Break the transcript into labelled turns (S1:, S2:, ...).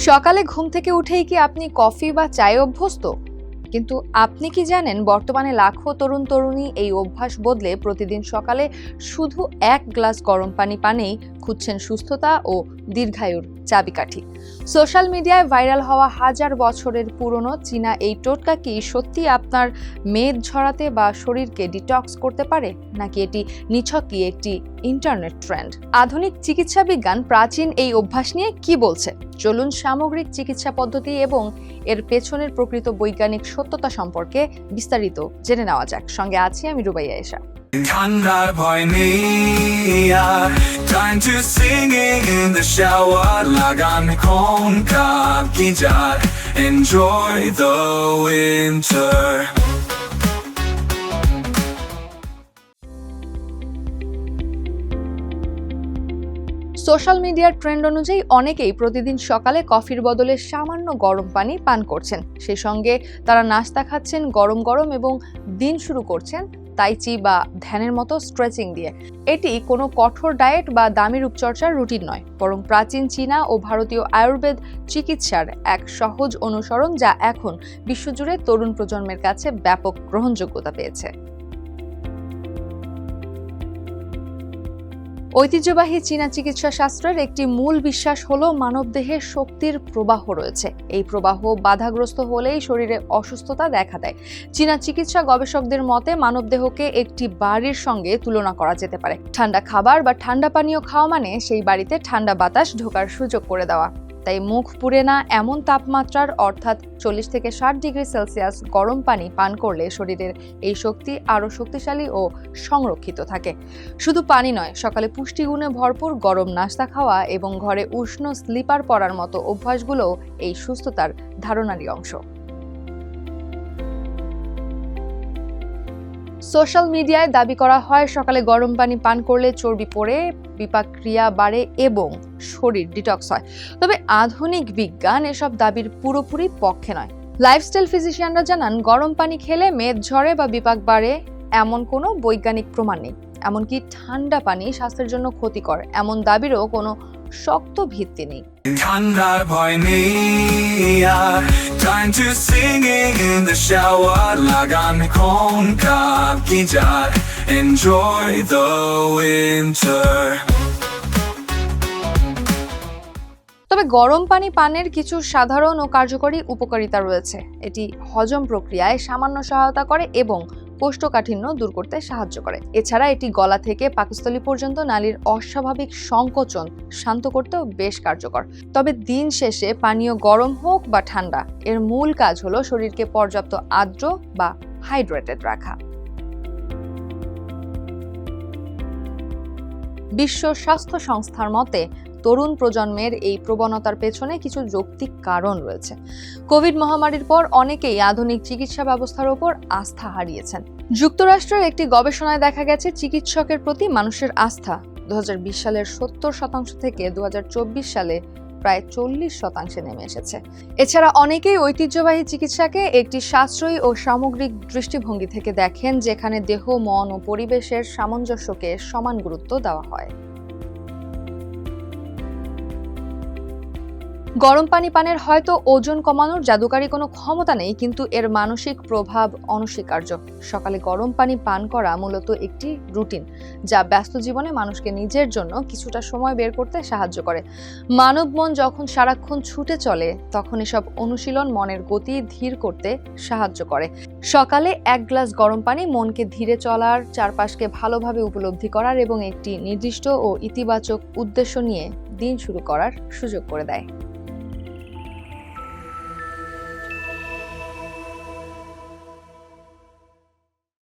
S1: সকালে ঘুম থেকে উঠেই কি আপনি কফি বা চায়ে অভ্যস্ত? কিন্তু আপনি কি জানেন বর্তমানে লাখো তরুণ তরুণী এই অভ্যাস বদলে প্রতিদিন সকালে শুধু এক গ্লাস গরম পানি পানেই খুঁজছেন সুস্থতা ও দীর্ঘায়ুর চাবিকাঠি। সোশ্যাল মিডিয়ায় ভাইরাল হওয়া হাজার বছরের পুরনো চীনা এই টোটকা কি সত্যি আপনার মেদ ঝরাতে বা শরীরকে ডিটক্স করতে পারে, নাকি এটি নিছকই একটি ইন্টারনেট ট্রেন্ড? আধুনিক চিকিৎসা বিজ্ঞান প্রাচীন এই অভ্যাস নিয়ে কি বলছে? চলুন সামগ্রিক চিকিৎসা পদ্ধতি এবং এর পেছনের প্রকৃত বৈজ্ঞানিক সত্যতা সম্পর্কে বিস্তারিত জেনে নেওয়া যাক। সঙ্গে আছি আমি রুবাইয়া এশা।
S2: ঠান্ডার ভয় নেই আর, time to singing in the shower, লাগান এখনকার guitar, enjoy the winter.
S1: Social মিডিয়ার ট্রেন্ড অনুযায়ী অনেকেই প্রতিদিন সকালে কফির বদলে সামান্য গরম পানি পান করছেন। সেই সঙ্গে তারা নাস্তা খাচ্ছেন গরম গরম এবং দিন শুরু করছেন তাইচি বা ধ্যানের মতো স্ট্রেচিং দিয়ে। এটি কোনো কঠোর ডায়েট বা দামি রূপচর্চার রুটিন নয়, বরং প্রাচীন চীনা ও ভারতীয় আয়ুর্বেদ চিকিৎসার এক সহজ অনুসরণ, যা এখন বিশ্বজুড়ে তরুণ প্রজন্মের কাছে ব্যাপক গ্রহণযোগ্যতা পেয়েছে। ঐতিহ্যবাহী চীনা চিকিৎসা শাস্ত্রের একটি মূল বিশ্বাস হলো মানবদেহে শক্তির প্রবাহ রয়েছে। এই প্রবাহ বাধাগ্রস্ত হলেই শরীরে অসুস্থতা দেখা দেয়। চীনা চিকিৎসা গবেষকদের মতে মানবদেহকে একটি বাড়ির সঙ্গে তুলনা করা যেতে পারে। ঠান্ডা খাবার বা ঠান্ডা পানীয় খাওয়া মানে সেই বাড়িতে ঠান্ডা বাতাস ঢোকার সুযোগ করে দেওয়া। তাই মুখ পুড়ে না এমন তাপমাত্রার অর্থাৎ 40 থেকে 60 ডিগ্রি সেলসিয়াস গরম পানি পান করলে শরীরের এই শক্তি আরও শক্তিশালী ও সংরক্ষিত থাকে। শুধু পানি নয়, সকালে পুষ্টিগুণে ভরপুর গরম নাস্তা খাওয়া এবং ঘরে উষ্ণ স্লিপার পরার মতো অভ্যাসগুলোও এই সুস্থতার ধারণারই অংশ। সোশ্যাল মিডিয়ায় দাবি করা হয় সকালে গরম পানি পান করলে চর্বি পড়ে, বিপাক ক্রিয়া বাড়ে এবং শরীর ডিটক্স হয়। তবে আধুনিক বিজ্ঞান এসব দাবির পুরোপুরি পক্ষে নয়। লাইফস্টাইল ফিজিশিয়ানরা জানান গরম পানি খেলে মেদ ঝরে বা বিপাক বাড়ে এমন কোনো বৈজ্ঞানিক প্রমাণ নেই। এমনকি ঠান্ডা পানি স্বাস্থ্যের জন্য ক্ষতিকর এমন দাবিরও কোনো শক্ত ভিত্তি নেই।
S2: ঠান্ডার ভয় নেই আর, time to singing in the shower, লাগান এখনকার গিটার, enjoy the winter.
S1: তবে গরম পানি পানের কিছু সাধারণ ও কার্যকরী উপকারিতা রয়েছে। এটি হজম প্রক্রিয়ায় সামান্য সহায়তা করে এবং কোষ্ঠকাঠিন্য দূর করতে সাহায্য করে। এছাড়া এটি গলা থেকে পাকস্থলী পর্যন্ত নালীর অস্বাভাবিক সংকোচন শান্ত করতেও বেশ কার্যকর। তবে দিন শেষে পানীয় গরম হোক বা ঠান্ডা, এর মূল কাজ হলো শরীরকে পর্যাপ্ত আর্দ্র বা হাইড্রেটেড রাখা। বিশ্ব স্বাস্থ্য সংস্থার মতে তরুণ প্রজন্মের এই প্রবণতার পেছনে কিছু যৌক্তিক কারণ রয়েছে। কোভিড মহামারীর পর অনেকেই আধুনিক চিকিৎসা ব্যবস্থার উপর আস্থা হারিয়েছেন। যুক্তরাষ্ট্রের একটি গবেষণায় দেখা গেছে চিকিৎসকের প্রতি মানুষের আস্থা 2020 সালের 70% থেকে 2024 সালে প্রায় 40% নেমে এসেছে। এছাড়া অনেকেই ঐতিহ্যবাহী চিকিৎসাকে একটি সাশ্রয়ী ও সামগ্রিক দৃষ্টিভঙ্গি থেকে দেখেন, যেখানে দেহ, মন ও পরিবেশের সামঞ্জস্যকে সমান গুরুত্ব দেওয়া হয়। গরম পানি পানের হয়তো ওজন কমানোর জাদুকারী কোনো ক্ষমতা নেই, কিন্তু এর মানসিক প্রভাব অনস্বীকার্য। সকালে গরম পানি পান করা মূলত একটি রুটিন, যা ব্যস্ত জীবনে মানুষকে নিজের জন্য কিছুটা সময় বের করতে সাহায্য করে। মানব মন যখন সারাক্ষণ ছুটে চলে, তখন এসব অনুশীলন মনের গতি ধীর করতে সাহায্য করে। সকালে এক গ্লাস গরম পানি মনকে ধীরে চলার, চারপাশকে ভালোভাবে উপলব্ধি করার এবং একটি নির্দিষ্ট ও ইতিবাচক উদ্দেশ্য নিয়ে দিন শুরু করার সুযোগ করে দেয়।